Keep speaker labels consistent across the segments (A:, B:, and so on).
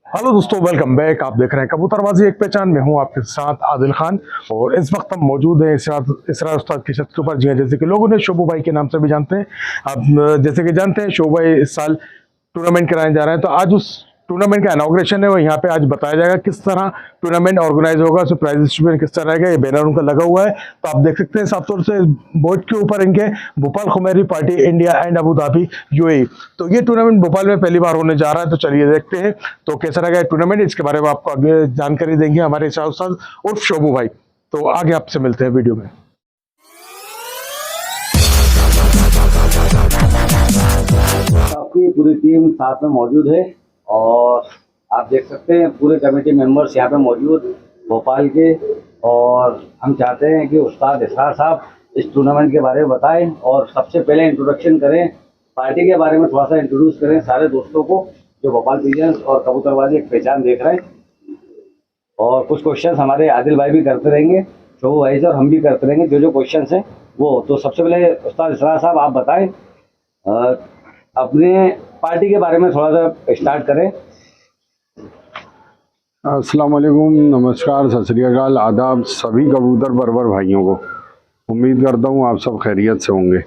A: Hello दोस्तों, welcome back. आप देख रहे हैं कबूतरबाजी एक पहचान में हूं आपके साथ आदिल खान। और इस वक्त हम मौजूद हैं इसरार उस्ताद की छत के ऊपर। जी हाँ, जैसे कि लोगों ने शोभू भाई के नाम से भी जानते हैं। आप जैसे कि जानते हैं, शोभू भाई इस साल टूर्नामेंट कराने जा रहे हैं, तो आज उस टूर्नामेंट का इनॉग्रेशन है वो यहाँ पे आज बताया जाएगा किस तरह टूर्नामेंट ऑर्गेनाइज होगा, उसमें प्राइज डिस्ट्रीब्यूशन किस तरह रहेगा। ये बैनर उनका लगा हुआ है, तो आप देख सकते हैं साफ तौर से बोर्ड के ऊपर इनके भोपाल खुमैरी party India and Abu Dhabi UAE. तो ये टूर्नामेंट भोपाल में पहली बार होने जा रहा है, तो चलिए देखते हैं तो कैसा रहेगा टूर्नामेंट। इसके बारे में आपको आगे जानकारी देंगे हमारे शाह उस्ताद उर्फ शोभू भाई। तो आगे आपसे मिलते हैं वीडियो में।
B: आपकी पूरी टीम साथ में मौजूद है और आप देख सकते हैं पूरे कमेटी मेंबर्स यहाँ पे मौजूद भोपाल के। और हम चाहते हैं कि उस्ताद इसरार साहब इस टूर्नामेंट के बारे में बताएं और सबसे पहले इंट्रोडक्शन करें, पार्टी के बारे में थोड़ा सा इंट्रोड्यूस करें सारे दोस्तों को जो भोपाल पिजन्स और कबूतरबाजी एक पहचान देख रहे हैं। और कुछ क्वेश्चन हमारे आदिल भाई भी करते रहेंगे, शोभू भाई से, और हम भी करते रहेंगे जो क्वेश्चन हैं वो। तो सबसे पहले उस्ताद इसरार साहब आप बताएं, अपने पार्टी के बारे में थोड़ा सा स्टार्ट करें।
C: अस्सलाम वालेकुम, नमस्कार, सत श्री अकाल, आदाब सभी कबूतर परवर भाइयों को। उम्मीद करता हूँ आप सब खैरियत से होंगे।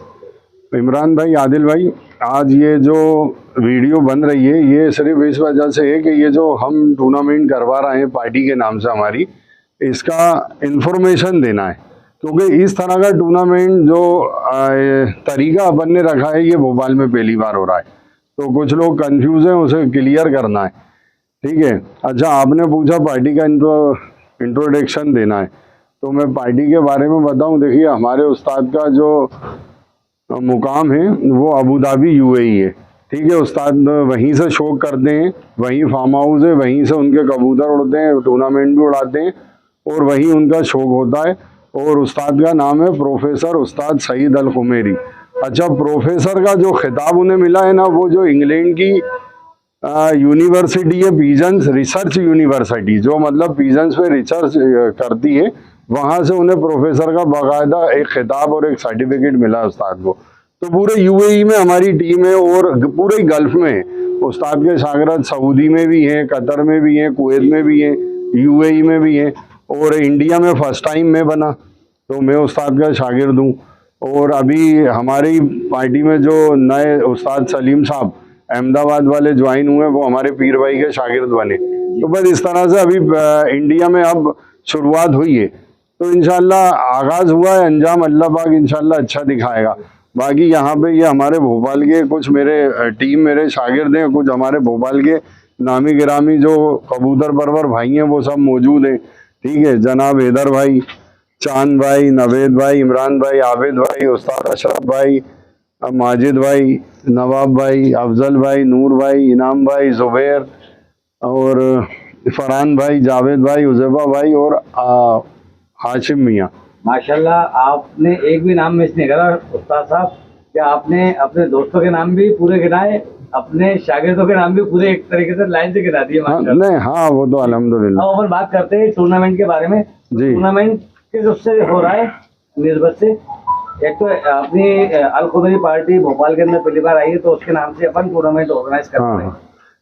C: इमरान भाई, आदिल भाई, आज ये जो वीडियो बन रही है ये सिर्फ इस वजह से है कि ये जो हम टूर्नामेंट करवा रहे हैं पार्टी के नाम से हमारी, इसका इंफॉर्मेशन देना है। क्योंकि इस तरह का टूर्नामेंट जो तरीका अपन ने रखा है ये भोपाल में पहली बार हो रहा है, तो कुछ लोग कंफ्यूज हैं, उसे क्लियर करना है। ठीक है। अच्छा, आपने पूछा पार्टी का इंट्रोडक्शन देना है, तो मैं पार्टी के बारे में बताऊं। देखिए, हमारे उस्ताद का जो मुकाम है वो अबू धाबी यूएई है। ठीक है, उस्ताद वहीं से शौक करते हैं, वहीं फार्म हाउस है, वहीं से उनके कबूतर उड़ते हैं, टूर्नामेंट भी उड़ाते हैं और वहीं उनका शौक होता है। और उस्ताद का नाम है प्रोफेसर उस्ताद सईद अल खुमैरी। अच्छा, प्रोफेसर का जो खिताब उन्हें मिला है ना, वो जो इंग्लैंड की यूनिवर्सिटी है, पिजन्स रिसर्च यूनिवर्सिटी, जो मतलब पिजन्स पे रिसर्च करती है, वहाँ से उन्हें प्रोफेसर का बाकायदा एक खिताब और एक सर्टिफिकेट मिला उस्ताद को। तो पूरे यूएई में हमारी टीम है और पूरे गल्फ में है। उस्ताद के शागिर्द सऊदी में भी हैं, कतर में भी हैं, कुवैत में भी हैं, यूएई में भी हैं, और इंडिया में फर्स्ट टाइम मैं बना, तो मैं उस्ताद का शागिर्द हूँ। और अभी हमारी पार्टी में जो नए उस्ताद सलीम साहब अहमदाबाद वाले ज्वाइन हुए, वो हमारे पीर भाई के शागिर्द बने। तो बस इस तरह से अभी इंडिया में अब शुरुआत हुई है, तो इंशाल्लाह आगाज़ हुआ है, अंजाम अल्लाह पाक इंशाल्लाह अच्छा दिखाएगा। बाकी यहाँ पे ये हमारे भोपाल के कुछ मेरे टीम मेरे शागिर्द हैं, कुछ हमारे भोपाल के नामी गिरामी जो कबूतर परवर भाई हैं वो सब मौजूद हैं। ठीक है, जनाब हैदर भाई, चांद भाई, नवेद भाई, इमरान भाई, आबिद भाई, उस्ताद अशरफ भाई, माजिद भाई, नवाब भाई, अफजल भाई, नूर भाई, इनाम भाई, जुबैर और फरहान भाई, जावेद भाई, उजैबा भाई और हाशिम मियाँ।
B: माशाल्लाह, आपने एक भी नाम मिस नहीं करा उस्ताद साहब। क्या आपने अपने दोस्तों के नाम भी पूरे गिनाए, अपने शागिर्दों के नाम भी पूरे एक तरीके से लाइन से गिना दिए?
C: नहीं, हाँ, वो तो अल्हम्दुलिल्लाह।
B: अपन बात करते हैं टूर्नामेंट के बारे में। टूर्नामेंट किस उससे हो रहा है निस्बत से? एक तो अपनी अल खुमैरी पार्टी भोपाल के अंदर पहली बार आई है, तो उसके नाम से अपन टूर्नामेंट ऑर्गेनाइज करते हैं।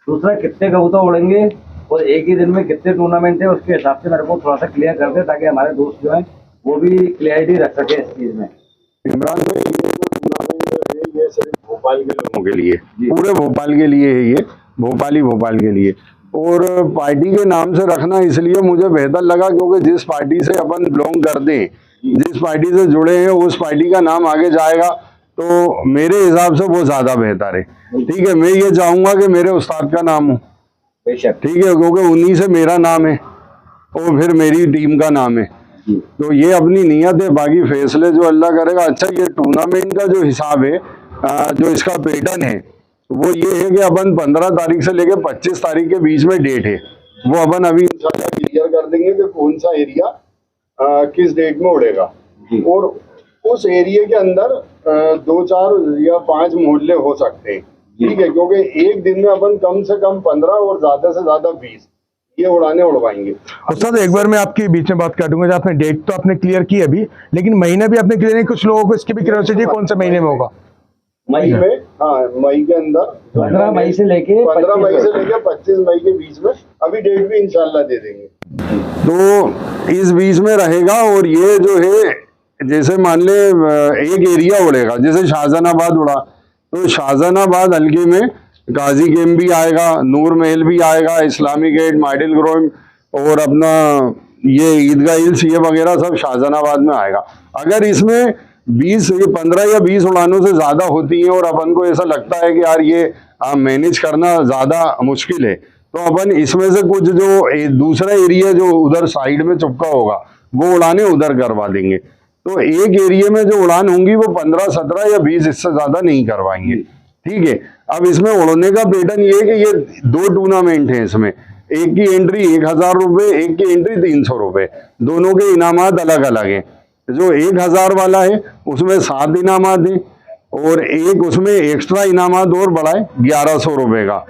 B: दूसरा, कितने कबूतर उड़ेंगे और एक ही दिन में कितने टूर्नामेंट है, उसके हिसाब से मेरे को थोड़ा सा क्लियर कर दे, ताकि हमारे दोस्त जो हैं वो भी क्लियरिटी रख सके इस चीज में।
C: इमरान भाई, ये टूर्नामेंट है ये सिर्फ भोपाल के लोगों के लिए, पूरे भोपाल के लिए है, ये भोपाल के लिए। और पार्टी के नाम से रखना इसलिए मुझे बेहतर लगा क्योंकि जिस पार्टी से अपन बिलोंग करते हैं, जिस पार्टी से जुड़े हैं, उस पार्टी का नाम आगे जाएगा, तो मेरे हिसाब से वो ज्यादा बेहतर है। ठीक है, मैं ये चाहूंगा कि मेरे उस्ताद का नाम हो, ठीक है, क्योंकि उन्हीं से मेरा नाम है और फिर मेरी टीम का नाम है। तो ये अपनी नीयत है, बाकी फैसले जो अल्लाह करेगा। अच्छा, ये टूर्नामेंट का जो हिसाब है, जो इसका पैटर्न है, वो ये है कि अपन 15 तारीख से लेकर 25 तारीख के बीच में डेट है, वो अपन अभी इंशाल्लाह क्लियर कर देंगे कि कौन सा एरिया किस डेट में उड़ेगा। और उस एरिया के अंदर 2, 4 या 5 मोहल्ले हो सकते हैं। ठीक है, क्योंकि एक दिन में अपन कम से कम 15 और ज्यादा से ज्यादा 20 ये उड़वाएंगे।
A: उस्ताद, एक बार मैं आपके बीच में बात काटूंगा। आपने डेट तो आपने क्लियर की अभी, लेकिन महीना भी आपने क्लियर नहीं। कुछ लोगों को इसकी भी क्यूरियोसिटी कौन से महीने में होगा?
B: मई
C: में, हाँ मई के अंदर
B: 15 मई से लेके
C: 15 मई से लेकर 25 मई के बीच में, अभी डेट भी इंशाल्लाह दे देंगे। तो इस बीच में रहेगा। और ये जो है, जैसे मान ले एक एरिया उड़ेगा, जैसे शाहजहानाबाद उड़ा, तो शाहजहानाबाद हल्के में गाजी गेम भी आएगा, नूर महल भी आएगा, इस्लामी गेट, माइडल ग्राउंड और अपना ये ईदगाह हिल्स, ये वगैरह सब शाहजहानाबाद में आएगा। अगर इसमें 15 या 20 उड़ानों से ज्यादा होती है और अपन को ऐसा लगता है कि यार ये मैनेज करना ज्यादा मुश्किल है, तो अपन इसमें से कुछ जो दूसरा एरिया जो उधर साइड में चुपका होगा वो उड़ाने उधर करवा देंगे। तो एक एरिया में जो उड़ान होंगी वो 15, 17 या 20, इससे ज्यादा नहीं करवाएंगे। ठीक है। अब इसमें उड़ने का पैटर्न ये है कि ये 2 टूर्नामेंट है इसमें, एक की एंट्री 1000 रुपए, एक की एंट्री 300 रुपए, दोनों के इनामात अलग अलग हैं। जो 1000 वाला है उसमें 7 इनामात हैं और एक उसमें एक्स्ट्रा इनामात और बढ़ाए 1100 रुपए का।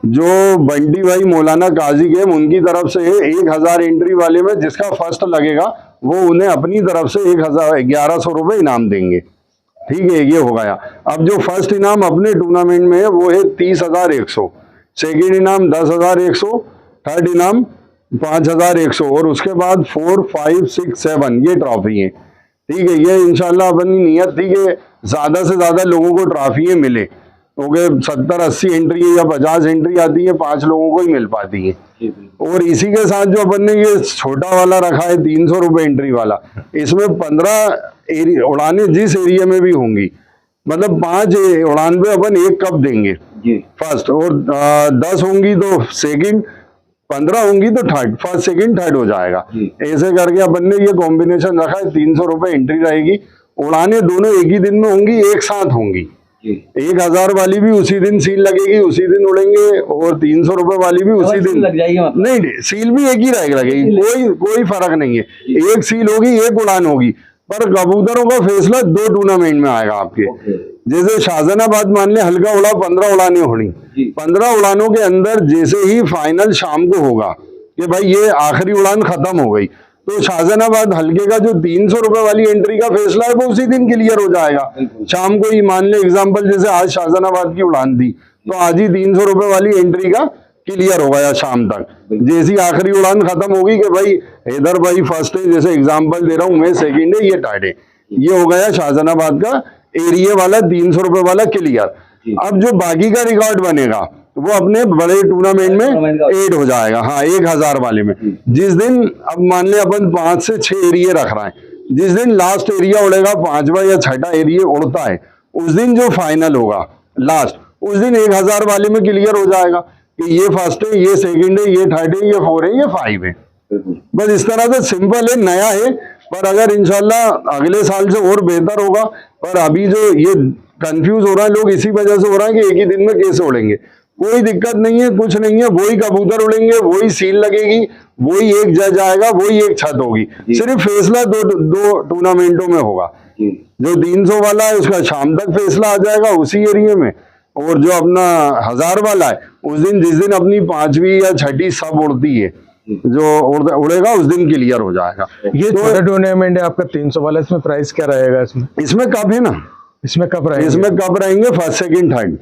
C: जो बंटी भाई मौलाना काजी गेम उनकी तरफ से है, 1000 एंट्री वाले में जिसका फर्स्ट लगेगा वो उन्हें अपनी तरफ से 1100 रुपए इनाम देंगे। ठीक है, ये हो गया। अब जो फर्स्ट इनाम अपने टूर्नामेंट में है वो है 30,100, सेकेंड इनाम 10,100, थर्ड इनाम 5,100 और उसके बाद 4, 5, 6, 7 ये ट्रॉफी है। ठीक है, ये इंशाल्लाह अपनी नियत थी कि ज्यादा से ज्यादा लोगों को ट्रॉफी मिले, क्योंकि 70-80 एंट्री या 50 एंट्री आती है, 5 लोगों को ही मिल पाती है। और इसी के साथ जो अपन ने ये छोटा वाला रखा है 300 रुपए एंट्री वाला, इसमें 15 उड़ाने जिस एरिया में भी होंगी, मतलब 5 उड़ान पे अपन 1 कप देंगे फर्स्ट, और 10 होंगी तो सेकंड, 15 होंगी तो थर्ड, फर्स्ट सेकंड थर्ड हो जाएगा। ऐसे करके अपन ने ये कॉम्बिनेशन रखा है। 300 रुपए एंट्री रहेगी, उड़ाने दोनों एक ही दिन में होंगी, एक साथ होंगी। 1000 वाली भी उसी दिन सील लगेगी, उसी दिन उड़ेंगे, और 300 रुपए वाली भी उसी दिन
B: लग जाएगी। मतलब
C: नहीं, सील भी एक ही लगेगी, कोई फर्क नहीं है। एक सील होगी, एक उड़ान होगी, पर कबूतरों का फैसला 2 टूर्नामेंट में आएगा आपके। जैसे शाहजहानाबाद मान ले हल्का उड़ा, 15 उड़ानें होनी, 15 उड़ानों के अंदर जैसे ही फाइनल शाम को होगा कि भाई ये आखिरी उड़ान खत्म हो गई, तो शाहजहानाबाद हल्के का जो 300 रुपए वाली एंट्री का फैसला है वो उसी दिन क्लियर हो जाएगा। शाम को ही मान ले एग्जांपल, जैसे आज शाहजहानाबाद की उड़ान थी तो आज ही 300 रुपए वाली एंट्री का क्लियर हो गया शाम तक। जैसी आखिरी उड़ान खत्म होगी कि भाई हैदर भाई फर्स्ट है, जैसे एग्जांपल दे रहा हूं मैं, सेकंड है, ये थर्ड है, ये हो गया शाहजहानाबाद का एरिया वाला 300 रुपए वाला क्लियर। अब जो बाकी का रिकॉर्ड बनेगा वो अपने बड़े टूर्नामेंट में ऐड हो जाएगा। हाँ, 1000 वाले में जिस दिन, अब मान ले अपन 5 से 6 एरिया रख रहे हैं, जिस दिन लास्ट एरिया उड़ेगा, 5वां या 6ठा एरिया उड़ता है, उस दिन जो फाइनल होगा लास्ट, उस दिन 1000 वाले में क्लियर हो जाएगा कि ये फर्स्ट है, ये सेकंड है, ये थर्ड है, ये 4 है, ये 5 है। बस इस तरह से सिंपल है, नया है, पर अगर इंशाल्लाह अगले साल से और बेहतर होगा। पर अभी जो ये कंफ्यूज हो रहा है लोग, इसी वजह से हो रहा है कि एक ही दिन में कैसे उड़ेंगे। कोई दिक्कत नहीं है, कुछ नहीं है, वही कबूतर उड़ेंगे, वही सील लगेगी, वही एक जज आएगा, वही एक छत होगी, सिर्फ फैसला दो टूर्नामेंटों में होगा। जो 300 वाला है उसका शाम तक फैसला आ जाएगा उसी एरिया में, और जो अपना 1000 वाला है उस दिन, जिस दिन अपनी 5वीं या 6ठी सब उड़ती है, जो उड़ेगा उस दिन क्लियर हो जाएगा।
A: ये छोटा टूर्नामेंट है आपका 300 वाला, इसमें प्राइस क्या रहेगा?
C: इसमें कप है ना,
A: इसमें कप रहेंगे?
C: इसमें कप रहेंगे फर्स्ट सेकंड थर्ड,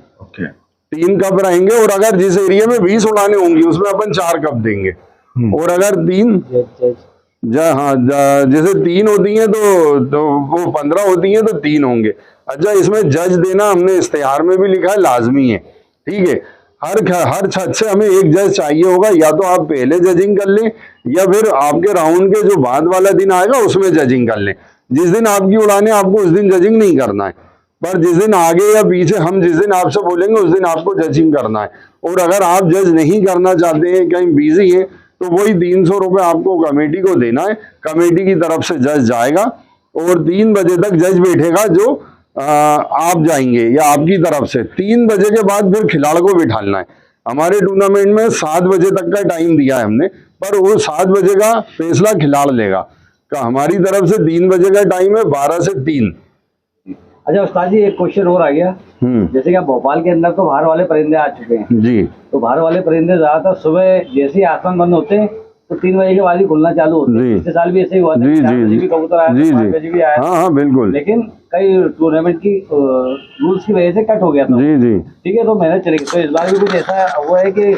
C: 3 कप रहेंगे। और अगर जिस एरिया में 20 उड़ाने होंगी उसमें अपन 4 कप देंगे। और अगर 3 जैसे 3 होती हैं तो वो 15 होती हैं तो 3 होंगे। अच्छा, इसमें जज देना हमने इश्तिहार में भी लिखा है, लाजमी है। ठीक है, हर छत से हमें एक जज चाहिए होगा, या तो आप पहले जजिंग कर लें या फिर आपके राउंड के जो बाद वाला दिन आएगा उसमें जजिंग कर लें। जिस दिन आपकी उड़ाने, आपको उस दिन जजिंग नहीं करना है, पर जिस दिन आगे या पीछे हम जिस दिन आपसे बोलेंगे उस दिन आपको जजिंग करना है। और अगर आप जज नहीं करना चाहते हैं, कहीं बिजी है, तो वही 300 रुपए आपको कमेटी को देना है। कमेटी की तरफ से जज जाएगा और 3 बजे तक जज बैठेगा, जो आप जाएंगे या आपकी तरफ से 3 बजे के बाद फिर खिलाड़ी को बिठाना है। हमारे टूर्नामेंट में 7 बजे तक का टाइम दिया है हमने, पर वो 7 बजे का फैसला खिलाड़ी लेगा। हमारी तरफ से 3 बजे का टाइम है, 12 से 3।
B: अच्छा उस्ताद जी, एक क्वेश्चन और आ गया। जैसे कि भोपाल के अंदर तो बाहर वाले परिंदे आ चुके हैं जी, तो बाहर वाले परिंदे ज्यादातर सुबह जैसे ही आसमान बंद होते हैं तो 3 बजे के बाद ही खुलना चालू होता है।
C: जी।
B: पिछले साल भी ऐसे ही हुआ था,
C: जी
B: 4 बजे
C: जी
B: भी कबूतर आया,
C: जी
B: 5 बजे भी आया,
C: हाँ हाँ बिल्कुल,
B: लेकिन कई टूर्नामेंट की रूल्स की वजह से कट हो गया था।
C: जी जी।
B: ठीक है, तो मेहनत चलेगी। तो इस बार भी कुछ ऐसा हुआ है कि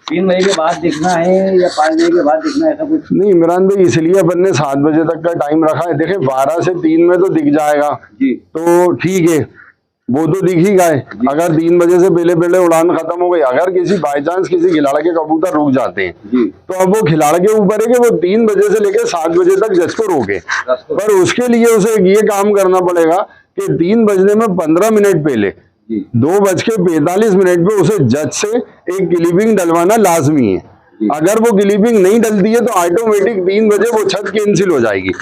B: 3 बजे के बाद दिखना है या 5 बजे के बाद दिखना है, ऐसा कुछ?
C: नहीं इमरान भाई, इसलिए अपन ने 7 बजे तक का टाइम रखा है। देखिए 12 से 3 में तो दिख जाएगा
B: जी
C: तो ठीक है, वो तो दिख ही गए। अगर 3 बजे से पहले पहले उड़ान खत्म हो गई, अगर किसी बाई चांस किसी खिलाड़ के कबूतर रुक जाते हैं
B: जी,
C: तो अब वो खिलाड़ के ऊपर है कि वो 3 बजे से लेकर 7 बजे तक जज को रोके। पर उसके लिए उसे ये काम करना पड़ेगा कि 3 बजने में 15 मिनट पहले
B: जी,
C: 2:45 पे उसे जज से एक क्लिपिंग डलवाना लाजमी है। अगर वो क्लिपिंग नहीं डलती है तो ऑटोमेटिक 3 बजे वो छत कैंसिल हो जाएगी।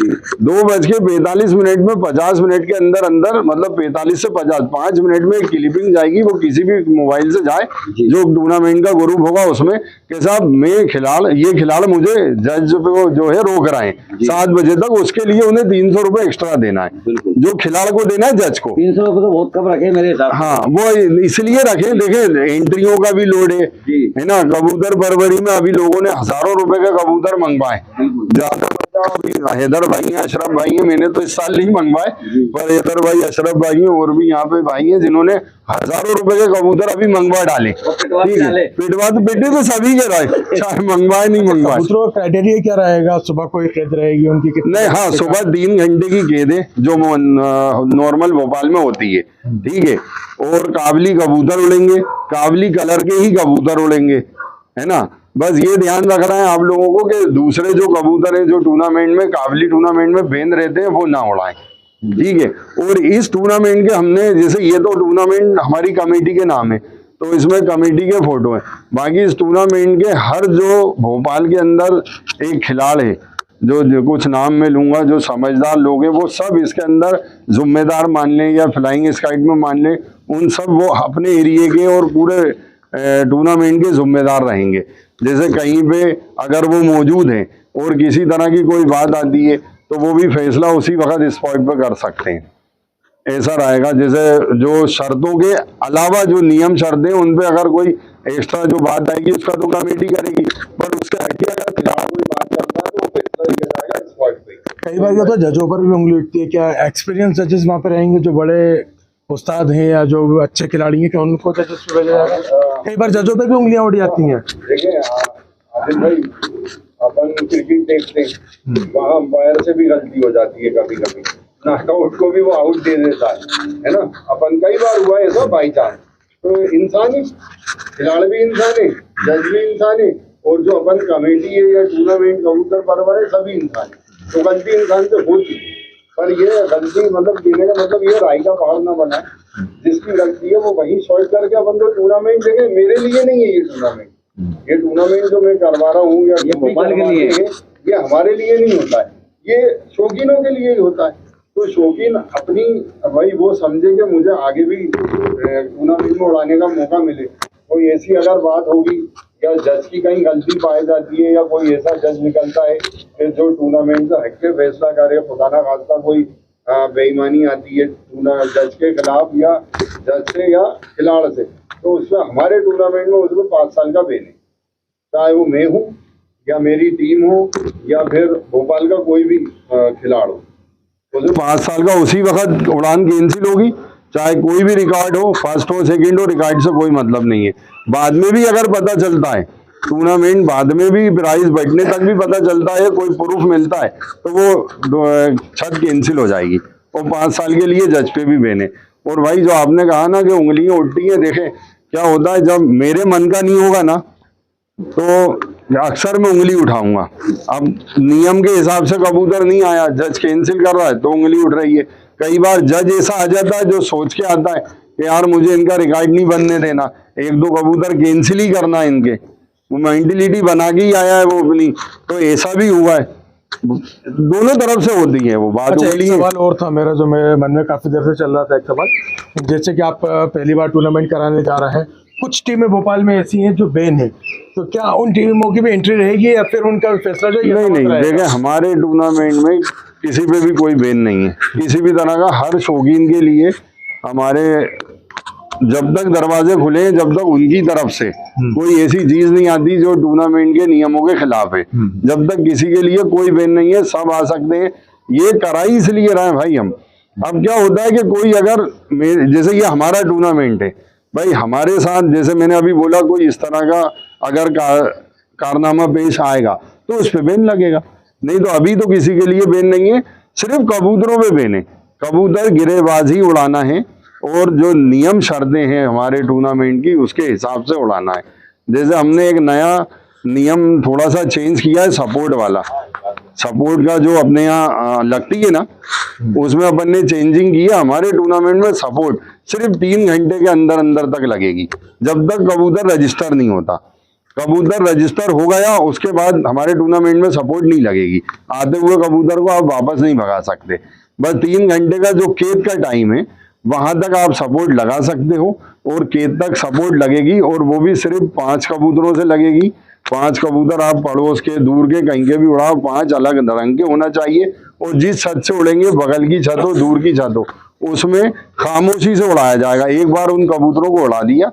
C: 2:45 में 50 मिनट के अंदर अंदर, मतलब 45 से 50, 5 मिनट में क्लिपिंग जाएगी। वो किसी भी मोबाइल से जाए जो टूर्नामेंट का ग्रुप होगा उसमें कि साहब मैं खिलाड़, ये खिलाड़ मुझे जज पे जो है रोक रहे हैं 7 बजे तक, उसके लिए उन्हें 300 रुपए एक्स्ट्रा देना है,
B: बिल्कुल।
C: जो खिलाड़ को देना है जज को।
B: 300 रुपये तो बहुत कम रखे मेरे हिसाब से।
C: हाँ वो इसलिए रखे, देखे एंट्रियों का भी लोड है ना। कबूतर फरवरी में अभी लोगों ने हजारों रुपए के कबूतर मंगवाए। ज्यादा अभी हैदर भाई हैं, अशरफ भाई हैं, मैंने तो इस साल नहीं मंगवाए, पर हैदर भाई, अशरफ भाई हैं और भी यहाँ पे भाई हैं जिन्होंने हजारों रुपए के कबूतर अभी मंगवा डाले। ठीक है, पिटवा तो पिटे तो सभी के रहे, चाहे मंगवाए नहीं मंगवाए।
A: कबूतरों का क्राइटेरिया क्या रहेगा? सुबह कोई कैद रहेगी उनकी कितनी?
C: नहीं हाँ, सुबह 3 घंटे की कैद है जो नॉर्मल भोपाल में होती है। ठीक है, और काबली कबूतर उड़ेंगे, काबली कलर के ही कबूतर उड़ेंगे, है ना। बस ये ध्यान रख रहे हैं आप लोगों को कि दूसरे जो कबूतर है जो टूर्नामेंट में, काबली टूर्नामेंट में बेंद रहते हैं, वो ना उड़ाएं। ठीक है, और इस टूर्नामेंट के हमने, जैसे ये तो टूर्नामेंट हमारी कमेटी के नाम है तो इसमें कमेटी के फोटो है, बाकी इस टूर्नामेंट के हर जो भोपाल के अंदर एक खिलाड़ है, जो कुछ नाम में लूंगा, जो समझदार लोग हैं वो सब इसके अंदर जिम्मेदार मान लें या फ्लाइंग स्काइट में मान लें, उन सब वो अपने एरिए के और पूरे टूर्नामेंट के जिम्मेदार रहेंगे। जैसे कहीं पे अगर वो मौजूद हैं और किसी तरह की कोई बात आती है तो वो भी फैसला उसी वक्त स्पॉट पे कर सकते हैं, ऐसा रहेगा। जैसे जो शर्तों के अलावा जो नियम शर्तें उन पे अगर कोई एक्स्ट्रा जो बात आएगी उसका तो कमेटी करेगी, पर उसके हटिया अगर खिलाड़ कोई बात करता है तो वो फैसला लिया जाएगा स्पॉट पे।
A: कई बार क्या होता है जजों पर भी उंगली उठती है, क्या एक्सपीरियंस जजेस वहाँ पे रहेंगे जो बड़े उस्ताद हैं या जो अच्छे खिलाड़ी हैं, क्या उनको जजेस पे भेजा जाएगा? कई बार जजों पे भी उंगलियां उठ जाती हैं।
C: देखिए आदिल भाई, अपन क्रिकेट देखते हैं, वहाँ अंपायर से भी गलती हो जाती है, कभी कभी नॉकआउट को भी वो आउट दे देता है ना। अपन कई बार हुआ ऐसा बाई चांस, तो इंसान ही, खिलाड़ी भी इंसान है, जज भी इंसान है, और जो अपन कमेटी है या टूर्नामेंट कबूतर परवर है सभी इंसान है। तो गलती इंसान से होती है, पर ये गलती मतलब देने का मतलब ये राय का पहाड़ ना बना, जिसकी गलती है वो वही शॉर्ट करके अपन तो टूर्नामेंट देंगे। मेरे लिए नहीं है ये टूर्नामेंट, ये टूर्नामेंट जो मैं करवा रहा हूँ या
B: भोपाल के लिए,
C: ये हमारे लिए नहीं होता है, ये शौकीनों के लिए ही होता है। तो शौकीन अपनी भाई वो समझे कि मुझे आगे भी टूर्नामेंट में उड़ाने का मौका मिले। कोई ऐसी अगर बात होगी या जज की कहीं गलती पाई जाती है या कोई ऐसा जज निकलता है कि जो टूर्नामेंट से हट के फैसला करे, खुदा ना खास्ता कोई बेईमानी आती है जज के खिलाफ या जज से या खिलाड़ से, तो उसमें हमारे टूर्नामेंट में उसमें 5 साल का बैन है, चाहे वो मैं हूँ या मेरी टीम हो या फिर भोपाल का कोई भी खिलाड़ हो, तो 5 साल का उसी वक्त उड़ान कैंसिल होगी, चाहे कोई भी रिकॉर्ड हो, फर्स्ट हो सेकंड हो, रिकॉर्ड से कोई मतलब नहीं है। बाद में भी अगर पता चलता है टूर्नामेंट, बाद में भी प्राइस बढ़ने तक भी पता चलता है, कोई प्रूफ मिलता है तो वो छत कैंसिल हो जाएगी और 5 साल के लिए जज पे भी बैन है। और भाई जो आपने कहा ना कि उंगलियां उठती हैं, देखें क्या होता है, जब मेरे मन का नहीं होगा ना तो अक्सर मैं उंगली उठाऊंगा। अब नियम के हिसाब से कबूतर नहीं आया, जज कैंसिल कर रहा है तो उंगली उठ रही है। कई बार जज ऐसा आ जाता है जो सोच के आता है कि यार मुझे इनका रिकॉर्ड नहीं बनने देना, 1-2 कबूतर कैंसिल ही करना है इनके, वो मेंटलिटी बना के ही आया है वो अपनी, तो ऐसा भी हुआ है। दोनों तरफ से होती है वो बात।
A: अच्छा, एक सवाल और था मेरा जो मेरे मन में काफी देर से चल रहा था, एक सवाल, जैसे कि आप पहली बार टूर्नामेंट कराने जा रहे हैं, कुछ टीमें भोपाल में ऐसी हैं जो बैन है, तो क्या उन टीमों की भी एंट्री रहेगी या फिर उनका फैसला जो
C: नहीं देखिए हमारे टूर्नामेंट में किसी पे भी कोई बैन नहीं है, किसी भी तरह का। हर शौकीन के लिए हमारे जब तक दरवाजे खुले हैं, जब तक उनकी तरफ से कोई ऐसी चीज नहीं आती जो टूर्नामेंट के नियमों के खिलाफ है, जब तक किसी के लिए कोई बैन नहीं है, सब आ सकते हैं। ये कराई इसलिए रहे भाई हम। अब क्या होता है कि कोई अगर जैसे ये हमारा टूर्नामेंट है भाई, हमारे साथ जैसे मैंने अभी बोला कोई इस तरह का अगर कारनामा पेश आएगा तो उस पर बैन लगेगा, नहीं तो अभी तो किसी के लिए बैन नहीं है, सिर्फ कबूतरों पे बैन है। कबूतर गिरेबाजी उड़ाना है और जो नियम शर्तें हैं हमारे टूर्नामेंट की उसके हिसाब से उड़ाना है। जैसे हमने एक नया नियम थोड़ा सा चेंज किया है, सपोर्ट वाला। सपोर्ट का जो अपने यहाँ लगती है ना, उसमें अपन ने चेंजिंग की है। हमारे टूर्नामेंट में सपोर्ट सिर्फ 3 घंटे के अंदर अंदर तक लगेगी, जब तक कबूतर रजिस्टर नहीं होता। कबूतर रजिस्टर हो गया उसके बाद हमारे टूर्नामेंट में सपोर्ट नहीं लगेगी। आते हुए कबूतर को आप वापस नहीं भगा सकते। बस 3 घंटे का जो केद का टाइम है वहां तक आप सपोर्ट लगा सकते हो, और केद तक सपोर्ट लगेगी, और वो भी सिर्फ 5 कबूतरों से लगेगी। 5 कबूतर आप पड़ोस के, दूर के, कहीं के भी उड़ाओ, 5 अलग रंग के होना चाहिए। और जिस छत से उड़ेंगे, बगल की छत हो, दूर की छत हो, उसमें खामोशी से उड़ाया जाएगा। एक बार उन कबूतरों को उड़ा दिया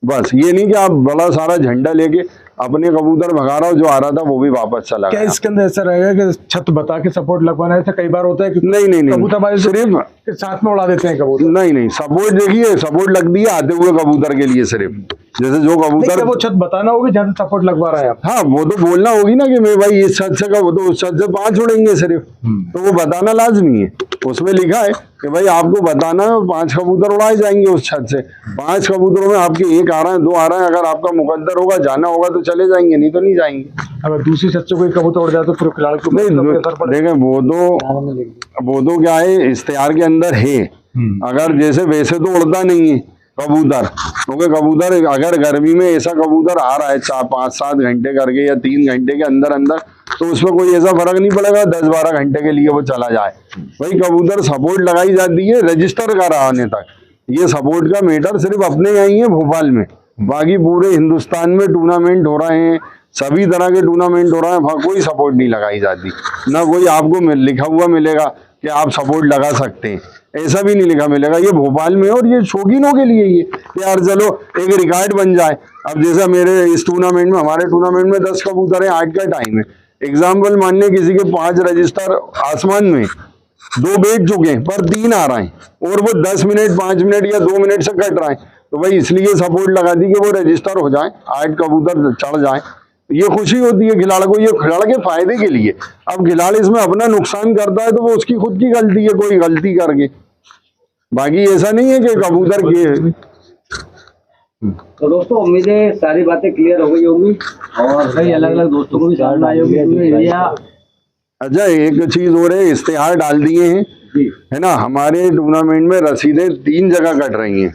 C: बस। ये नहीं कि आप बड़ा सारा झंडा लेके अपने कबूतर भगा रहा हो, जो आ रहा था वो भी वापस चला
A: क्या
C: गया।
A: इसके अंदर ऐसा रहेगा कि छत बता के सपोर्ट लगवाना है? ऐसा कई बार होता है कि
C: नहीं,
A: कबूतरबाजी
C: सिर्फ
A: साथ में उड़ा देते हैं कबूतर।
C: नहीं, सपोर्ट देखिए, सपोर्ट लगती है आते हुए कबूतर के लिए सिर्फ। जैसे जो कबूतर,
A: वो छत बताना होगी जहाँ से सपोर्ट लगवा रहा है आप।
C: हाँ वो तो बोलना होगी ना कि मैं भाई इस छत से का, वो तो उस छत से 5 उड़ेंगे सिर्फ, तो वो बताना लाजमी है। उसमें लिखा है कि भाई आपको बताना है, 5 कबूतर उड़ाए जाएंगे उस छत से। 5 कबूतरों में आपके 1 आ रहा है, 2 आ रहा है, अगर आपका मुकद्दर होगा, जाना होगा तो चले जाएंगे, नहीं तो नहीं जाएंगे।
A: अगर दूसरी छत से कोई कबूतर उड़ जाए तो फिर खिलाड़ी को
C: नहीं
A: असर पड़ेगा।
C: देखें, वो तो क्या है, इश्तिहार के अंदर है। अगर जैसे वैसे तो उड़ता नहीं है कबूतर, क्योंकि कबूतर अगर गर्मी में ऐसा कबूतर आ रहा है 4, 5, 7 घंटे करके या 3 घंटे के अंदर अंदर, तो उसमें कोई ऐसा फर्क नहीं पड़ेगा 10-12 घंटे के लिए वो चला जाए। भाई कबूतर सपोर्ट लगाई जाती है रजिस्टर कराने तक। ये सपोर्ट का मैटर सिर्फ अपने यहाँ ही है भोपाल में, बाकी पूरे हिंदुस्तान में टूर्नामेंट हो रहे हैं, सभी तरह के टूर्नामेंट हो रहे हैं, वहाँ कोई सपोर्ट नहीं लगाई जाती। ना कोई आपको लिखा हुआ मिलेगा कि आप सपोर्ट लगा सकते हैं, ऐसा भी नहीं लिखा मिलेगा। ये भोपाल में, और ये शौकीनों के लिए ये यार चलो एक रिकॉर्ड बन जाए। अब जैसा मेरे इस टूर्नामेंट में, हमारे टूर्नामेंट में 10 कबूतर हैं, 8 का टाइम है। एग्जाम्पल मानने किसी के 5 रजिस्टर आसमान में 2 बैठ चुके हैं पर 3 आ रहे हैं, और वो 10 मिनट, 5 मिनट या 2 मिनट से कट रहे हैं, तो भाई इसलिए सपोर्ट लगा दी कि वो रजिस्टर हो जाए, 8 कबूतर चढ़ जाए। ये खुशी होती है खिलाड़ी को, ये खिलाड़ी के फायदे के लिए। अब खिलाड़ी इसमें अपना नुकसान करता है तो वो उसकी खुद की गलती है, कोई गलती करके, बाकी ऐसा नहीं है कि कबूतर की।
B: तो दोस्तों उम्मीद है सारी बातें क्लियर हो गई होंगी, और कई अलग अलग दोस्तों को भी समझ आई होगी।
C: अच्छा एक चीज और है, इश्तिहार डाल दिए हैं है ना, हमारे टूर्नामेंट में रसीदें 3 जगह कट रही हैं,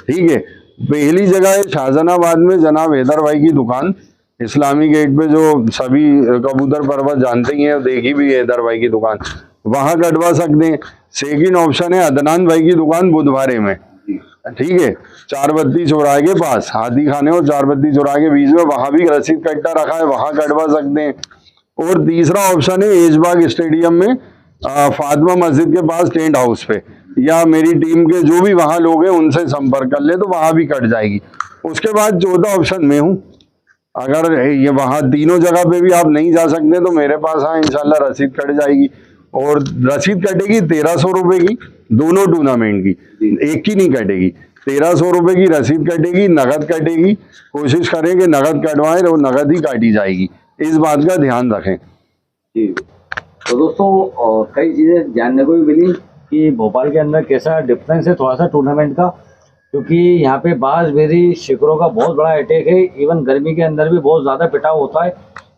C: ठीक है। पहली जगह है शाहजहानाबाद में जनाब हैदर भाई की दुकान, इस्लामी गेट पे, जो सभी कबूतर परवर जानते ही हैं, देखी भी है हैदर भाई की दुकान, वहां कटवा सकते हैं। सेकंड ऑप्शन है अदनान भाई की दुकान बुधवारे में, ठीक है, 4 बत्ती चौराहे के पास, हाथी खाने और 4 बत्ती चौराहे के बीच में, वहां भी रसीद कट्टा रखा है, वहां कटवा सकते हैं। और तीसरा ऑप्शन है ऐशबाग स्टेडियम में फातिमा मस्जिद के पास टेंट हाउस पे, या मेरी टीम के जो भी वहां लोग हैं उनसे संपर्क कर ले तो वहां भी कट जाएगी। उसके बाद 14 ऑप्शन में हूँ, अगर ये वहां तीनों जगह पे भी आप नहीं जा सकते तो मेरे पास हाँ इंशाल्लाह रसीद कट जाएगी। और रसीद कटेगी 1300 रुपए की, दोनों टूर्नामेंट की, एक की नहीं कटेगी। 1300 रुपए की रसीद कटेगी, नगद कटेगी। कोशिश करें कि नगद कटवाएं और नगद ही काटी जाएगी, इस बात का ध्यान रखें।
B: जी तो दोस्तों कई चीज़ें जानने को भी मिली कि भोपाल के अंदर कैसा डिफरेंस है थोड़ा सा टूर्नामेंट का, क्योंकि यहाँ पे बाज बेरी शिकरों का बहुत बड़ा अटैक है। इवन गर्मी के अंदर भी बहुत ज़्यादा पिटाव होता है,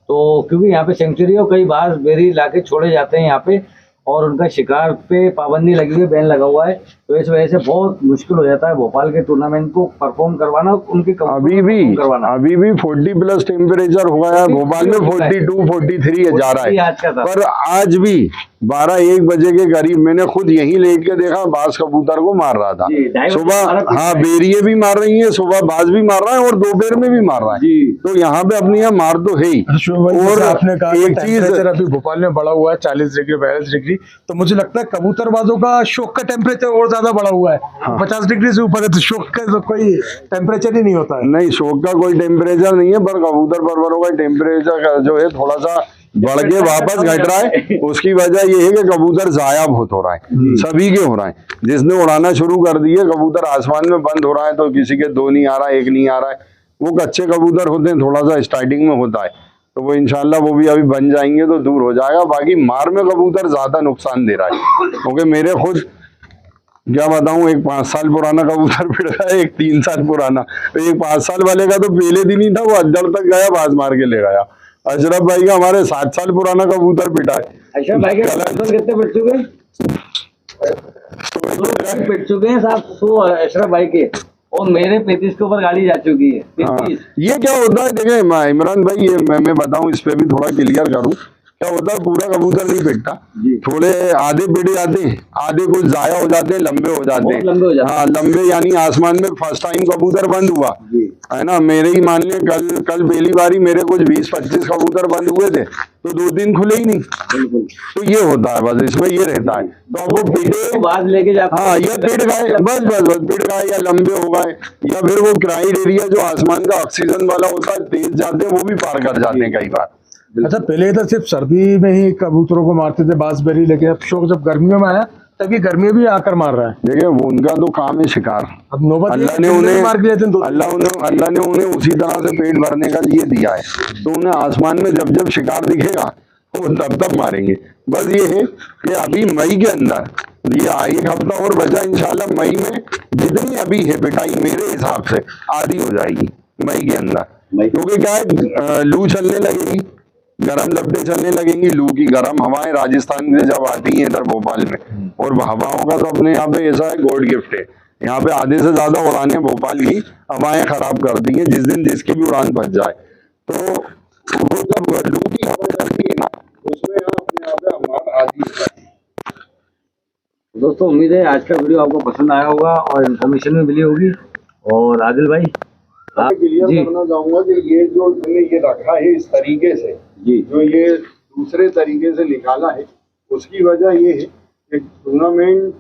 B: तो क्योंकि यहाँ पे सेंचुरी और कई बाज बेरी लाके छोड़े जाते हैं यहाँ पे, और उनका शिकार पे पाबंदी लगी हुई है, बैन लगा हुआ है, तो इस वजह से बहुत मुश्किल हो जाता है भोपाल के टूर्नामेंट को परफॉर्म करवाना, उनके
C: अभी भी 40+ टेम्परेचर हो गया है भोपाल में, 42, 43 जा रहा है। पर आज भी 12-1 बजे के करीब मैंने खुद यहीं लेट के देखा, बाज कबूतर को मार रहा था सुबह। हाँ बेरिये भी मार रही है, सुबह बाज भी मार रहा है और दोपहर में भी मार रहा है, तो यहाँ पे अपनी यहाँ मार तो है ही।
A: और आपने कहा एक चीज अभी भोपाल में बढ़ा हुआ है 40 डिग्री 42 डिग्री, तो मुझे लगता है कबूतरबाजों का शौक का टेम्परेचर और ज्यादा बढ़ा हुआ है। 50 डिग्री से ऊपर है तो शौक का तो कोई टेम्परेचर ही नहीं होता है।
C: नहीं, शौक का कोई टेम्परेचर नहीं है, पर कबूतर परवरों का टेम्परेचर जो है थोड़ा सा बढ़ के वापस घट रहा है। उसकी वजह ये है कि कबूतर जाया बहुत हो रहा है, सभी के हो रहा है। जिसने उड़ाना शुरू कर दिए, कबूतर आसमान में बंद हो रहा है, तो किसी के 2 नहीं आ रहा है, 1 नहीं आ रहा है। वो कच्चे कबूतर होते हैं, थोड़ा सा स्टार्टिंग में होता है, तो वो इंशाल्लाह वो भी अभी बन जाएंगे तो दूर हो जाएगा। बाकी मार में कबूतर ज्यादा नुकसान दे रहा है, क्योंकि मेरे खुद क्या बताऊं, एक 5 साल पुराना कबूतर फिर रहा है, एक 3 साल पुराना। तो एक 5 साल वाले का तो पहले दिन ही था, वो अज्जड़ तक गया, बाज मार के ले गया। अशरफ भाई का हमारे 7 साल पुराना कबूतर पिटा है।
B: अशरफ भाई के कबूतर कितने पिट चुके हैं? 100 पिट चुके हैं साहब, 100 अशरफ भाई के, और मेरे 35 के ऊपर गाड़ी जा चुकी है। 35।
C: ये क्या होता है, देखें इमरान भाई, ये मैं बताऊं, इस पे भी थोड़ा क्लियर करूं। क्या होता है, पूरा कबूतर नहीं पिटता, थोड़े आधे पिट जाते हैं, आधे कुछ जाया हो जाते हैं, लंबे हो जाते हैं।
B: लंबे हो जाते हैं।
C: हाँ, लंबे यानी आसमान में फर्स्ट टाइम कबूतर बंद हुआ है ना, मेरे ही मान लिया कल पहली बारी मेरे कुछ 20-25 कबूतर बंद हुए थे, तो 2 दिन खुले ही नहीं। तो ये होता है, बस इसमें ये रहता है। तो अब वो पिटे
B: बाज लेके जाते,
C: हाँ, या पिट गए, बस पिट गए, या लंबे हो गए, या फिर वो क्राइड एरिया जो आसमान का ऑक्सीजन वाला होता है, तेज जाते हैं, वो भी पार कर जाते हैं कई बार।
A: अच्छा, पहले इधर सिर्फ सर्दी में ही कबूतरों को मारते थे बाजबेरी, लेकिन अब शौक जब गर्मियों में आया तभी गर्मी भी आकर मार रहा है।
C: देखिए, वो उनका तो काम है शिकार।
A: अब नौबत
C: अल्लाह ने उन्हें उसी तरह से पेट भरने का लिए दिया है, तो उन्हें आसमान में जब जब शिकार दिखेगा वो तब मारेंगे। बस ये है कि अभी मई के अंदर ये 1 हफ्ता और बचा, इंशाल्लाह मई में जितनी अभी है पिटाई मेरे हिसाब से आधी हो जाएगी मई के अंदर। क्योंकि क्या है, लू चलने लगेगी, गर्म लपटें चलने लगेंगी, लू की गर्म हवाएं राजस्थान से जब आती हैं इधर भोपाल में, और हवाओं का तो अपने यहाँ पे ऐसा है गॉड गिफ्ट है। यहाँ पे आधे से ज्यादा उड़ानें भोपाल की हवाएं खराब कर दी हैं, जिस दिन जिसकी भी उड़ान बच जाए। तो वो जब लू की हवा चलती है ना, उसमें यहाँ अपने यहाँ पे हमारा आदि होता है।
B: दोस्तों उम्मीद है आज का वीडियो आपको पसंद आया होगा और इन्फॉर्मेशन भी मिली होगी। और आदिल भाई
C: क्लियर करना चाहूंगा कि ये जो मैंने ये रखा है इस तरीके से, जो ये दूसरे तरीके से निकाला है, उसकी वजह ये है कि टूर्नामेंट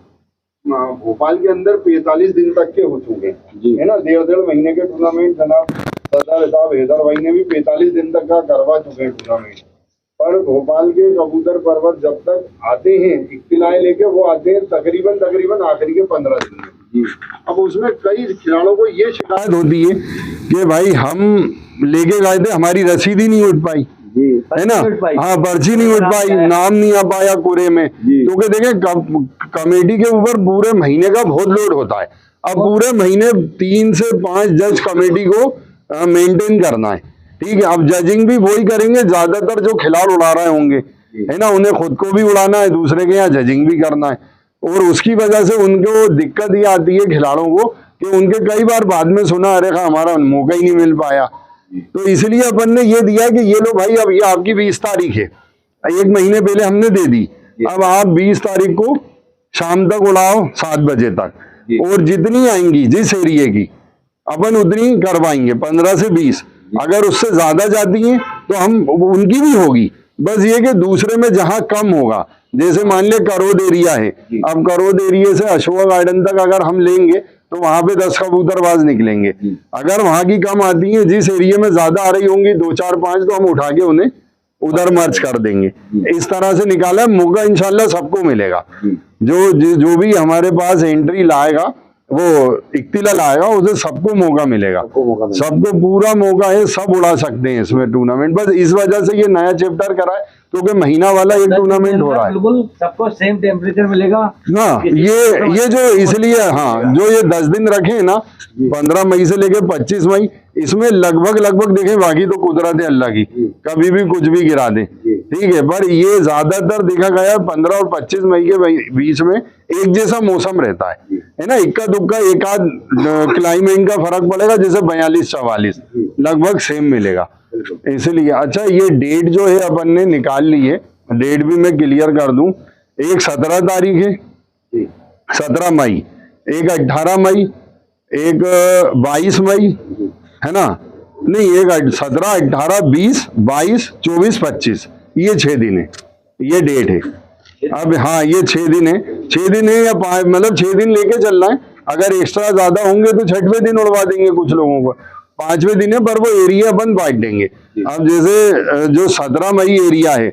C: भोपाल के अंदर 45 दिन तक के हो चुके हैं, है ना। 1.5 महीने के टूर्नामेंट जनाब सदर साहब हैदर भाई ने भी 45 दिन तक का करवा चुके हैं टूर्नामेंट। पर भोपाल के कबूतर परवर जब तक आते हैं, इक्तिलाए लेके वो आते हैं तकरीबन आखिरी के 15 दिन में। अब उसमें कई खिलाड़ियों को ये शिकायत होती है कि भाई हम लेके गए थे, हमारी रसीद ही नहीं उठ पाई, है ना। हाँ, पर्ची नहीं उठ पाई, नाम नहीं आ पाया पूरे में, क्योंकि देखें कमेटी के ऊपर पूरे महीने का बहुत लोड होता है। अब पूरे महीने 3 से 5 जज कमेटी को मेंटेन करना है, ठीक है। अब जजिंग भी वही करेंगे, ज्यादातर जो खिलाड़ी उड़ा रहे होंगे, है ना, उन्हें खुद को भी उड़ाना है, दूसरे के यहाँ जजिंग भी करना है। और उसकी वजह से उनको दिक्कत ये आती है खिलाड़ियों को कि उनके कई बार बाद में सुना, अरे हमारा मौका ही नहीं मिल पाया। तो इसलिए अपन ने ये दिया कि ये लो भाई, अब ये आपकी 20 तारीख है, 1 महीने पहले हमने दे दी, अब आप 20 तारीख को शाम तक उड़ाओ 7 बजे तक, और जितनी आएंगी जिस एरिए की अपन उतनी करवाएंगे, 15 से 20। अगर उससे ज्यादा जाती हैं तो हम उनकी भी होगी। बस ये कि दूसरे में जहां कम होगा, जैसे मान लिया करोद एरिया है, अब करोद एरिया से अशोका गार्डन तक अगर हम लेंगे तो वहां पे 10 कबूतरबाज निकलेंगे। अगर वहां की कम आती है, जिस एरिया में ज्यादा आ रही होंगी 2, 4, 5, तो हम उठा के उन्हें उधर मर्ज कर देंगे। इस तरह से निकाला है। मौका इंशाल्लाह सबको मिलेगा, जो भी हमारे पास एंट्री लाएगा, वो इक्तिला लाएगा, उसे सबको मौका मिलेगा, सबको पूरा मौका है, सब उड़ा सकते हैं इसमें टूर्नामेंट। बस इस वजह से ये नया चैप्टर करा है, क्योंकि महीना वाला एक टूर्नामेंट हो रहा है।
B: बिल्कुल सबको सेम टेम्परेचर मिलेगा।
C: हाँ, ये जो इसलिए, हाँ, जो ये 10 दिन रखे ना, 15 मई से लेके 25 मई, इसमें लगभग देखें, बाकी तो कुदरत है अल्लाह की, कभी भी कुछ भी गिरा दे, ठीक है। पर ये ज्यादातर देखा गया 15 और 25 मई के बीच में एक जैसा मौसम रहता है ना। इक्का दुक्का एक आध क्लाइमेट का फर्क पड़ेगा, जैसे 42-44 लगभग सेम मिलेगा, इसलिए। अच्छा, ये डेट जो है अपन ने निकाल ली है, डेट भी मैं क्लियर कर दूं। एक 17 तारीख है, 17 मई, एक 18 मई, एक 22 मई, है ना, नहीं, एक 17, 18, 20, 22, 24, 25, ये 6 दिन है, ये डेट है। अब हाँ ये 6 दिन है, 6 दिन है या 5, मतलब 6 दिन लेके चलना है। अगर एक्स्ट्रा ज्यादा होंगे तो 6वें दिन उड़वा देंगे कुछ लोगों को, 5वें दिन है, पर वो एरिया अपन बांट देंगे। अब जैसे जो 17 मई एरिया है,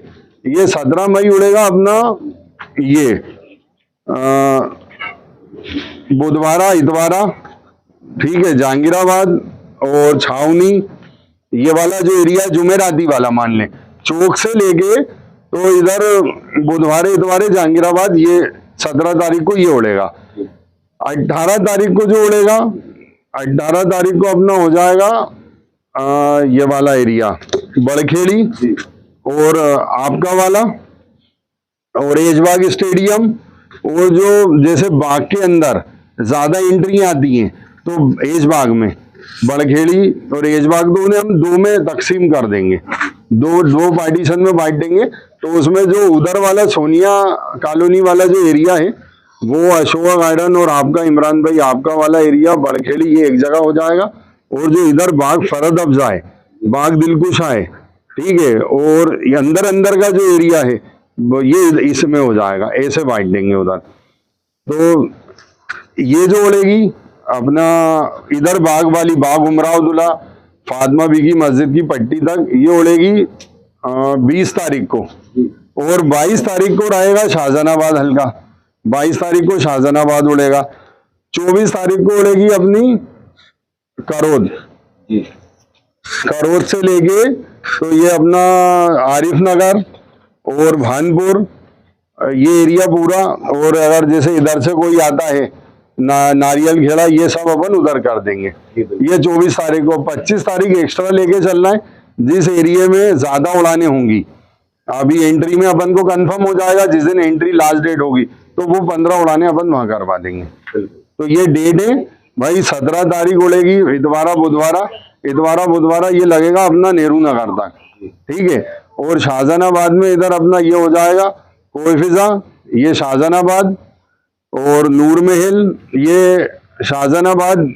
C: ये 17 मई उड़ेगा अपना ये बुधवारा इतवारा, ठीक है, जहांगीराबाद और छावनी, ये वाला जो एरिया जुमेराती वाला मान लें, चौक से लेके तो इधर बुधवार इतवारे जहांगीराबाद, ये 17 तारीख को ये उड़ेगा। 18 तारीख को जो उड़ेगा, 18 तारीख को अपना हो जाएगा ये वाला एरिया बड़खेड़ी और आपका वाला और एजबाग स्टेडियम, और जो जैसे बाग के अंदर ज्यादा एंट्री आती हैं तो एजबाग में, बड़खेड़ी और एजबाग, तो उन्हें हम 2 में तकसीम कर देंगे, दो पार्टीशन में बांट देंगे। तो उसमें जो उधर वाला सोनिया कॉलोनी वाला जो एरिया है, वो अशोका गार्डन और आपका इमरान भाई आपका वाला एरिया बड़खेड़ी, ये एक जगह हो जाएगा। और जो इधर बाग फरद अफजा है, बाग दिलकुशा है, ठीक है, और ये अंदर का जो एरिया है ये इसमें हो जाएगा, ऐसे बांट देंगे उधर। तो ये जो उड़ेगी अपना इधर बाग वाली, बाग उमराउद्दौला फातिमा बीगी मस्जिद की पट्टी तक, ये उड़ेगी 20 तारीख को। और 22 तारीख को उड़ाएगा शाहजहानाबाद हल्का, 22 तारीख को शाहजहानाबाद उड़ेगा। 24 तारीख को उड़ेगी अपनी करौद, करौद से लेके तो ये अपना आरिफ नगर और भानपुर, ये एरिया पूरा। और अगर जैसे इधर से कोई आता है नारियल खेड़ा, ये सब अपन उधर कर देंगे। ये 24 तारीख को। 25 तारीख एक्स्ट्रा लेके चलना है, जिस एरिया में ज्यादा उड़ाने होंगी। अभी एंट्री में अपन को कंफर्म हो जाएगा, जिस दिन एंट्री लास्ट डेट होगी तो वो 15 उड़ाने अपन वहां करवा देंगे। तो ये डेट है भाई, 17 तारीख उड़ेगी इतवारा बुधवारा, ये लगेगा अपना नेहरू नगर तक, ठीक है। और शाहजहानाबाद में इधर अपना ये हो जाएगा कोइफिजा, ये शाहजहानाबाद, और नूर महल, ये शाहजहानाबाद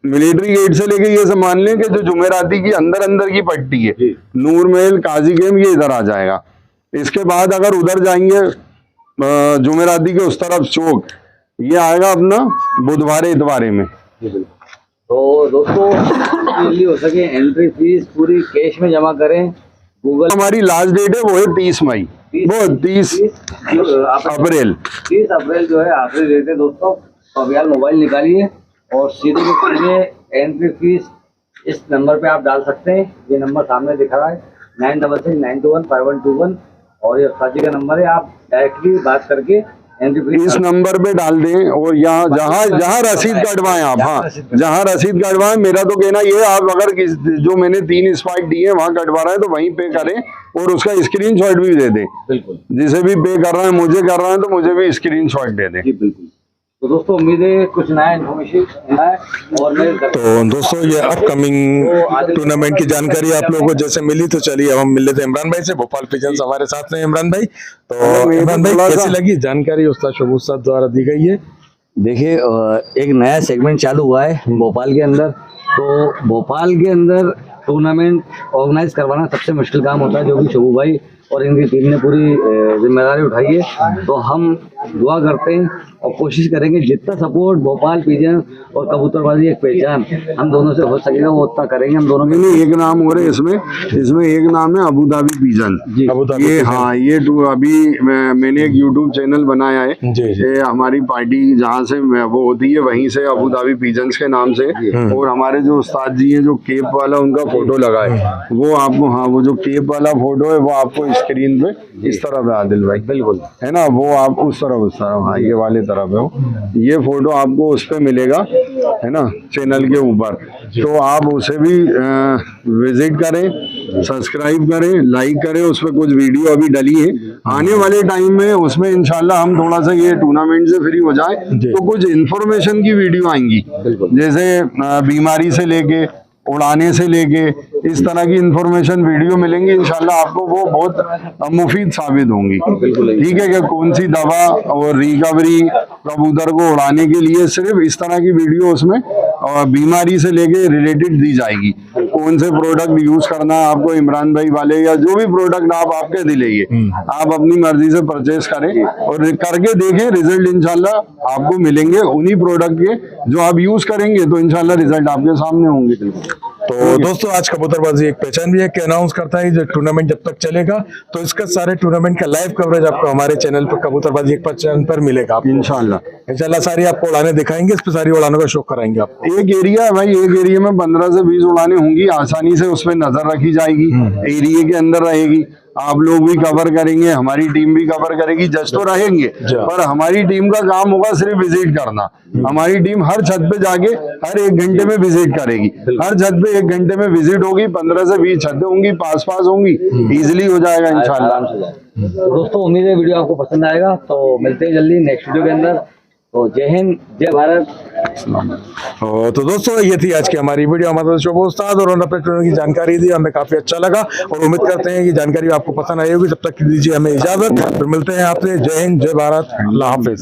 C: मिलिट्री गेट से लेके ये सब मान लें कि जो जुमेराती की अंदर की पट्टी है, नूर महल काजी गेम, ये इधर आ जाएगा। इसके बाद अगर उधर जाएंगे जुमेराती के उस तरफ चौक, ये आएगा अपना बुधवारे इतवारे में।
B: तो दोस्तों जल्दी हो सके एंट्री फीस पूरी कैश में जमा करें। गूगल
C: हमारी लास्ट डेट है वो है 30 मई, वो 30 अप्रैल
B: 30 अप्रैल जो है आखिरी डेट है दोस्तों। तो अभी यार मोबाइल निकालिए और सीधे के एंट्री फीस इस नंबर पे आप डाल सकते हैं। ये नंबर सामने दिख रहा है 9669215121, और ये साजी का नंबर है। आप डायरेक्टली बात करके एंट्री फीस
C: इस नंबर पे डाल दें। और यहाँ जहाँ रसीद कटवाएं आप, हाँ जहाँ रसीद कटवाएं, मेरा तो कहना ये, आप अगर जो मैंने 3 स्पाइक दिए हैं वहाँ कटवा रहे हैं तो वहीं पे करें, और उसका स्क्रीनशॉट भी दे दें।
B: बिल्कुल,
C: जिसे भी पे कर रहे हैं, मुझे कर रहे हैं तो मुझे भी स्क्रीनशॉट दे दें।
B: जी बिल्कुल। तो दोस्तों उम्मीद है कुछ नया इन्फॉर्मेशन है। और
A: तो दोस्तों ये अपकमिंग टूर्नामेंट की जानकारी आप लोगों को जैसे मिली, तो चलिए अब हम मिल लेते हैं इमरान भाई से। भोपाल पिजन्स हमारे साथ में इमरान भाई। तो इमरान भाई कैसी लगी जानकारी उस्ताद शोभ उस्ताद द्वारा दी गई है?
B: देखिए एक नया सेगमेंट चालू हुआ है भोपाल के अंदर। तो भोपाल के अंदर टूर्नामेंट ऑर्गेनाइज करवाना सबसे मुश्किल काम होता है, जो कि शोभू भाई और इनकी टीम ने पूरी जिम्मेदारी उठाई है। तो हम दुआ करते हैं और कोशिश करेंगे जितना सपोर्ट भोपाल पिजन और कबूतरबाजी एक पहचान हम दोनों से हो सकेगा वो उतना करेंगे हम दोनों के लिए।
C: एक नाम हो रहे इसमें एक नाम है अबू धाबी पिजन। ये हाँ, ये अभी मैंने एक यूट्यूब चैनल बनाया है, ये हमारी पार्टी जहाँ से वो होती है वहीं से अबू धाबी पिजन्स के नाम से। और हमारे जो उस्ताद जी हैं जो केप वाला उनका फोटो लगा है, वो आपको, हाँ वो जो केप वाला फोटो है वो आपको स्क्रीन पे इस तरफ है आदिल भाई, बिल्कुल है ना, वो आप उस तरफ, हाँ ये वाले तरफ है वो। ये फोटो आपको उस पे मिलेगा, है ना, चैनल के ऊपर। तो आप उसे भी विजिट करें, सब्सक्राइब करें, लाइक करें। उसमें कुछ वीडियो अभी डली है, आने वाले टाइम में उसमें इंशाल्लाह हम थोड़ा सा ये टूर्नामेंट से फ्री हो जाए तो कुछ इंफॉर्मेशन की वीडियो आएंगी, जैसे बीमारी से लेके उड़ाने से लेके इस तरह की इंफॉर्मेशन वीडियो मिलेंगी इंशाल्लाह आपको, वो बहुत मुफीद साबित होंगी। ठीक है, कि कौन सी दवा और रिकवरी कबूतर को उड़ाने के लिए, सिर्फ इस तरह की वीडियो उसमें बीमारी से लेके रिलेटेड दी जाएगी। कौन से प्रोडक्ट यूज करना है आपको, इमरान भाई वाले या जो भी प्रोडक्ट आप आपके दिलाइए, आप अपनी मर्जी से परचेज करें और करके देखें, रिजल्ट इंशाल्लाह आपको मिलेंगे उन्हीं प्रोडक्ट के जो आप यूज करेंगे, तो इंशाल्लाह रिजल्ट आपके सामने होंगे।
A: तो दोस्तों आज कबूतरबाजी एक पहचान भी है कि अनाउंस करता है जो टूर्नामेंट जब तक चलेगा तो इसका सारे टूर्नामेंट का लाइव कवरेज आपको हमारे चैनल पर कबूतरबाजी एक पहचान पर मिलेगा। आप इंशाल्लाह सारी आपको उड़ाने दिखाएंगे, इस पे सारी उड़ानों का शौक कराएंगे आप।
C: एक एरिया है भाई, एक एरिया में 15 से 20 उड़ानें होंगी, आसानी से उस पर नजर रखी जाएगी, एरिया के अंदर रहेगी। आप लोग भी कवर करेंगे, हमारी टीम भी कवर करेगी, जज तो रहेंगे पर हमारी टीम का काम होगा सिर्फ विजिट करना। हमारी टीम हर छत पे जाके हर 1 घंटे में विजिट करेगी, हर छत पे 1 घंटे में विजिट होगी, 15 से 20 छतें होंगी, पास होंगी, इजिली हो जाएगा इंशाल्लाह।
B: तो दोस्तों उम्मीद है वीडियो आपको पसंद आएगा, तो मिलते हैं जल्दी नेक्स्ट वीडियो के अंदर। तो जय हिंद, जय भारत।
A: तो दोस्तों ये थी आज की हमारी वीडियो, हमारे शोभा उस्ताद और अपने टूर्नामेंट की जानकारी दी, हमें काफी अच्छा लगा और उम्मीद करते हैं कि जानकारी आपको पसंद आई होगी। तब तक दीजिए हमें इजाजत, फिर मिलते हैं आपसे। जय हिंद, जय भारत, अल्लाह हाफिज।